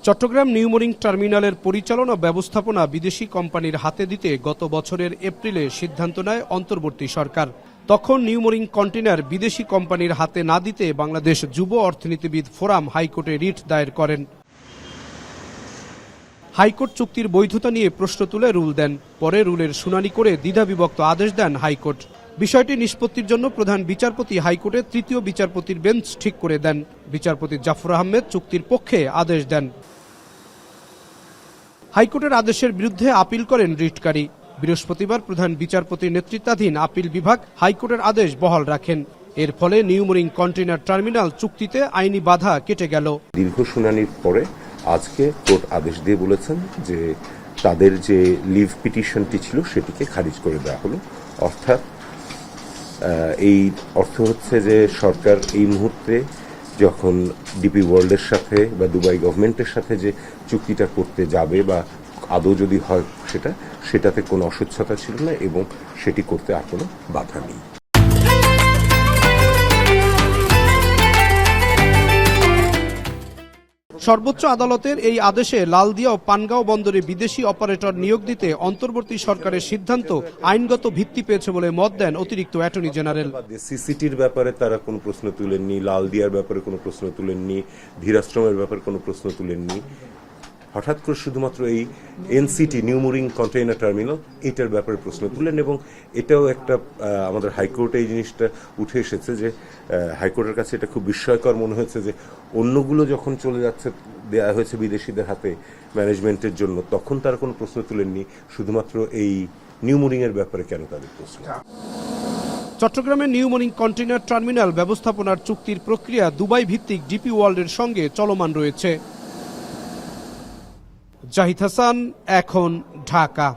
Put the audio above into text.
Chittagong New Mooring টার্মিনালের পরিচালনা ব্যবস্থাপনা বিদেশি কোম্পানির হাতে দিতে গত বছরের এপ্রিলে সিদ্ধান্ত নেয় অন্তর্বর্তী সরকার। তখন নিউমোরিং কন্টেইনার বিদেশি কোম্পানির হাতে না দিতে বাংলাদেশ যুব অর্থনীতিবিদ ফোরাম হাইকোর্টে রিট দায়ের করেন। হাইকোর্ট চুক্তির বৈধতা নিয়ে প্রশ্ন তুলে রুল দেন। পরে রুলের শুনানি করে দ্বিধাবিভক্ত আদেশ দেন হাইকোর্ট। বিষয়টি নিষ্পত্তির জন্য প্রধান বিচারপতি হাইকোর্টের তৃতীয় বিচারপতির বেঞ্চ ঠিক করে দেন। বিচারপতি জাফর আহমেদ চুক্তির পক্ষে আদেশ দেন। হাইকোর্টের আদেশের বিরুদ্ধে আপিল করেন রিটকারী। বৃহস্পতিবার প্রধান বিচারপতির নেতৃত্বাধীন আপিল বিভাগ হাইকোর্টের আদেশ বহাল রাখেন। এর ফলে নিউমোরিং কন্টেইনার টার্মিনাল চুক্তিতে আইনি বাধা কেটে গেল। দীর্ঘ শুনানির পরে আজকে কোর্ট আদেশ দিয়ে বলেছেন যে তাদের যে লিভ পিটিশনটি ছিল সেটিকে খারিজ করে দেওয়া হলো। অর্থাৎ এই অর্থ হচ্ছে যে সরকার এই মুহূর্তে যখন ডিপি ওয়ার্ল্ডের সাথে বা দুবাই গভর্নমেন্টের সাথে যে চুক্তিটা করতে যাবে বা আদৌ যদি হয় সেটাতে কোনো অস্বচ্ছতা ছিল না এবং সেটি করতে আর কোনো বাধা নেই। সর্বোচ্চ আদালতের এই আদেশে লালদিয়া ও পানগাঁও বন্দরে বিদেশি অপারেটর নিয়োগ দিতে অন্তর্বর্তী সরকারের সিদ্ধান্ত আইনগত ভিত্তি পেয়েছে বলে মত দেন অতিরিক্ত অ্যাটর্নি জেনারেল। সিসিটির ব্যাপারে তারা কোনো প্রশ্ন তুলেননি, লালদিয়ার ব্যাপারে কোনো প্রশ্ন তুলেননি, ধীরাশ্রমের ব্যাপারে কোনো প্রশ্ন তুলেননি। হঠাৎ করে শুধুমাত্র এই এনসিটি নিউমোরিং কন্টেইনার টার্মিনাল এটার ব্যাপারে প্রশ্ন তুলেন এবং এটাও একটা আমাদের হাইকোর্টে এই জিনিসটা উঠে এসেছে যে হাইকোর্টের কাছে এটা খুব বিস্ময়কর মনে হয়েছে যে অন্যগুলো যখন চলে যাচ্ছে দেয়া হয়েছে বিদেশিদের হাতে ম্যানেজমেন্টের জন্য, তখন তারা কোনো প্রশ্ন তুলেননি। শুধুমাত্র এই নিউমোরিং এর ব্যাপারে কেন তাদের প্রশ্ন? চট্টগ্রামের নিউমোরিং কন্টেইনার টার্মিনাল ব্যবস্থাপনার চুক্তির প্রক্রিয়া দুবাই ভিত্তিক ডিপি ওয়ার্ল্ডের সঙ্গে চলমান রয়েছে। জাহিদ হাসান, এখন, ঢাকা।